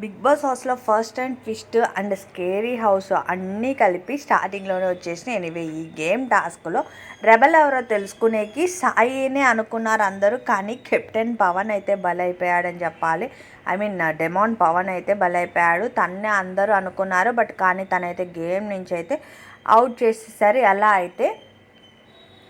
Big boss హౌస్లో first and twist and scary house అన్నీ కలిపి స్టార్టింగ్లోనే వచ్చేసినాయి. ఎనీవే ఈ గేమ్ టాస్క్లో రెబల్ ఎవరో తెలుసుకునేకి సాయినే అనుకున్నారు అందరూ, కానీ కెప్టెన్ పవన్ అయితే బలైపోయాడని చెప్పాలి. ఐ మీన్ డెమాన్ పవన్ అయితే బలైపోయాడు. తన్నే అందరూ అనుకున్నారు, బట్ కానీ తనైతే గేమ్ నుంచి అయితే అవుట్ చేసేసారు. ఎలా అయితే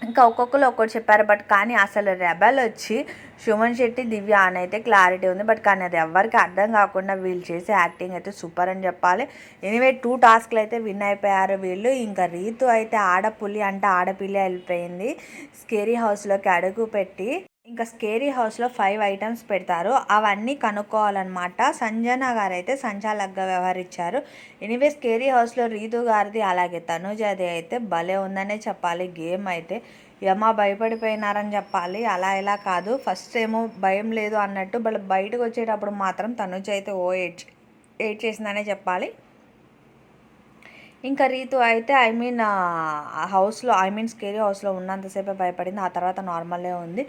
ఇంకా ఒక్కొక్కరు ఒక్కటి చెప్పారు, బట్ కానీ అసలు రెబల్ వచ్చి సుమన్ శెట్టి, దివ్య అని అయితే క్లారిటీ ఉంది, బట్ కానీ అది ఎవరికి అర్థం కాకుండా వీళ్ళు చేసే యాక్టింగ్ అయితే సూపర్ అని చెప్పాలి. ఎనీవే 2 టాస్క్లు అయితే విన్ అయిపోయారు వీళ్ళు. ఇంకా రీతు అయితే ఆడపులి అంటే ఆడపిల్లి వెళ్ళిపోయింది స్కేరీ హౌస్లోకి అడుగు పెట్టి. ఇంకా స్కేరీ హౌస్లో 5 ఐటమ్స్ పెడతారు, అవన్నీ కనుక్కోవాలన్నమాట. సంజన గారు అయితే సంచాలకుగా వ్యవహరించారు. ఎనీవే స్కేరీ హౌస్లో రీతు గారిది అలాగే తనుజది అయితే భలే ఉందనే చెప్పాలి. గేమ్ అయితే యమ భయపడిపోయినారని చెప్పాలి. అలా ఇలా కాదు, ఫస్ట్ ఏమో భయం లేదు అన్నట్టు, బయటకు వచ్చేటప్పుడు మాత్రం తనుజ అయితే ఏడ్ చేసిందనే చెప్పాలి. ఇంకా రీతు అయితే స్కేరీ హౌస్లో ఉన్నంతసేపే భయపడింది, ఆ తర్వాత నార్మలే ఉంది.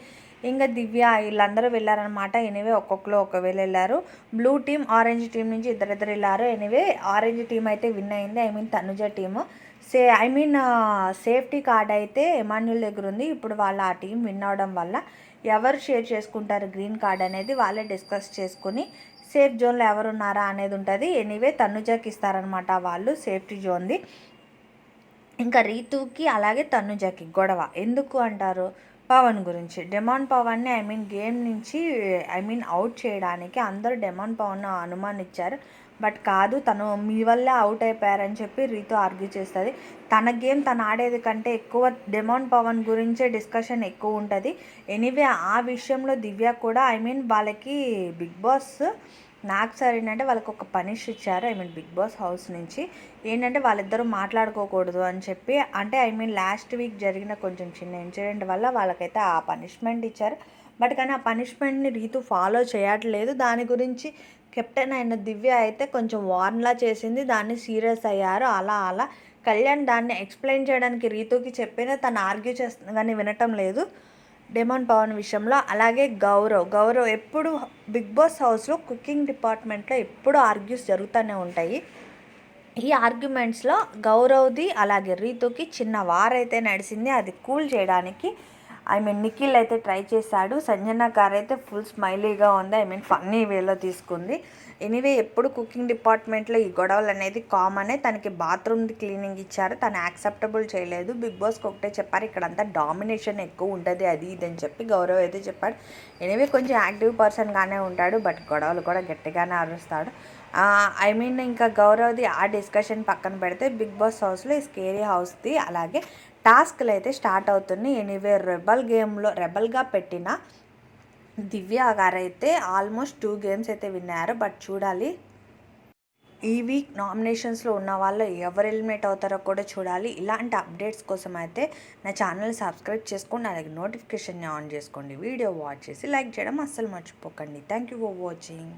ఇంకా దివ్య వీళ్ళందరూ వెళ్ళారనమాట. ఎనీవే ఒక్కొక్కరు ఒకవేళ వెళ్ళారు. బ్లూ టీమ్, ఆరెంజ్ టీం నుంచి ఇద్దరిద్దరు వెళ్ళారు. ఎనీవే ఆరెంజ్ టీం అయితే విన్ అయింది. తనుజ టీము. సేఫ్టీ కార్డ్ అయితే ఎమాన్యుల్ దగ్గర ఉంది. ఇప్పుడు వాళ్ళ ఆ టీం విన్ అవడం వల్ల ఎవరు షేర్ చేసుకుంటారు గ్రీన్ కార్డ్ అనేది వాళ్ళే డిస్కస్ చేసుకుని సేఫ్ జోన్లో ఎవరున్నారా అనేది ఉంటుంది. ఎనీవే తనుజకి ఇస్తారనమాట వాళ్ళు సేఫ్టీ జోన్ది. ఇంకా రీతుకి అలాగే తనుజకి గొడవ ఎందుకు అంటారు? పవన్ గురించి. డెమాన్ పవన్ని గేమ్ నుంచి అవుట్ చేయడానికి అందరూ డెమాన్ పవన్ అనుమానించారు, బట్ కాదు, తను మీ వల్లే అవుట్ అయిపోయారని చెప్పి రీతు ఆర్గ్యూ చేస్తుంది. తన గేమ్ తను ఆడేది కంటే ఎక్కువ డెమాన్ పవన్ గురించే డిస్కషన్ ఎక్కువ ఉంటుంది. ఎనీవే ఆ విషయంలో దివ్య కూడా వాళ్ళకి బిగ్ బాస్ నాకు సార్ ఏంటంటే వాళ్ళకి ఒక పనిష్ ఇచ్చారు. బిగ్ బాస్ హౌస్ నుంచి ఏంటంటే వాళ్ళిద్దరూ మాట్లాడుకోకూడదు అని చెప్పి, అంటే లాస్ట్ వీక్ జరిగిన కొంచెం చిన్న ఇన్సిడెంట్ వల్ల వాళ్ళకైతే ఆ పనిష్మెంట్ ఇచ్చారు. బట్ కానీ ఆ పనిష్మెంట్ని రీతు ఫాలో చేయట్లేదు. దాని గురించి కెప్టెన్ అయిన దివ్య అయితే కొంచెం వార్న్లా చేసింది, దాన్ని సీరియస్ అయ్యారు. అలా కళ్యాణ్ దాన్ని ఎక్స్ప్లెయిన్ చేయడానికి రీతుకి చెప్పినా తను ఆర్గ్యూ చేస్తుంది కానీ వినటం లేదు డెమాన్ పవన్ విషయంలో. అలాగే గౌరవ్ ఎప్పుడు బిగ్ బాస్ హౌస్లో కుకింగ్ డిపార్ట్మెంట్లో ఎప్పుడు ఆర్గ్యూస్ జరుగుతూనే ఉంటాయి. ఈ ఆర్గ్యుమెంట్స్లో గౌరవ్ది అలాగే రీతుకి చిన్న వార్ అయితే నడిచింది. అది కూల్ చేయడానికి నిఖిల్ అయితే ట్రై చేశాడు. సంజన గారు అయితే ఫుల్ స్మైలీగా ఉంది, ఫన్నీ వేలో తీసుకుంది. ఎనీవే ఎప్పుడు కుకింగ్ డిపార్ట్మెంట్లో ఈ గొడవలు అనేది కామనే. తనకి బాత్రూమ్ది క్లీనింగ్ ఇచ్చారు, తను యాక్సెప్టబుల్ చేయలేదు. బిగ్ బాస్కి ఒకటే చెప్పారు, ఇక్కడంతా డామినేషన్ ఎక్కువ ఉంటుంది అది ఇది అని చెప్పి గౌరవ్ అయితే చెప్పాడు. ఎనీవే కొంచెం యాక్టివ్ పర్సన్గానే ఉంటాడు, బట్ గొడవలు కూడా గట్టిగానే అరుస్తాడు. ఇంకా గౌరవ్ది ఆ డిస్కషన్ పక్కన పెడితే బిగ్ బాస్ హౌస్లో ఈ స్కేరీ హౌస్ది అలాగే టాస్క్లు అయితే స్టార్ట్ అవుతున్నాయి. ఎనీవే రెబల్గా పెట్టిన దివ్య గారైతే ఆల్మోస్ట్ 2 గేమ్స్ అయితే విన్నారు, బట్ చూడాలి ఈ వీక్ నామినేషన్స్లో ఉన్న వాళ్ళు ఎవరు ఎలిమినేట్ అవుతారో కూడా చూడాలి. ఇలాంటి అప్డేట్స్ కోసం అయితే నా ఛానల్ సబ్స్క్రైబ్ చేసుకోండి, అలాగే నోటిఫికేషన్ని ఆన్ చేసుకోండి. వీడియో వాచ్ చేసి లైక్ చేయడం అస్సలు మర్చిపోకండి. Thank you for watching.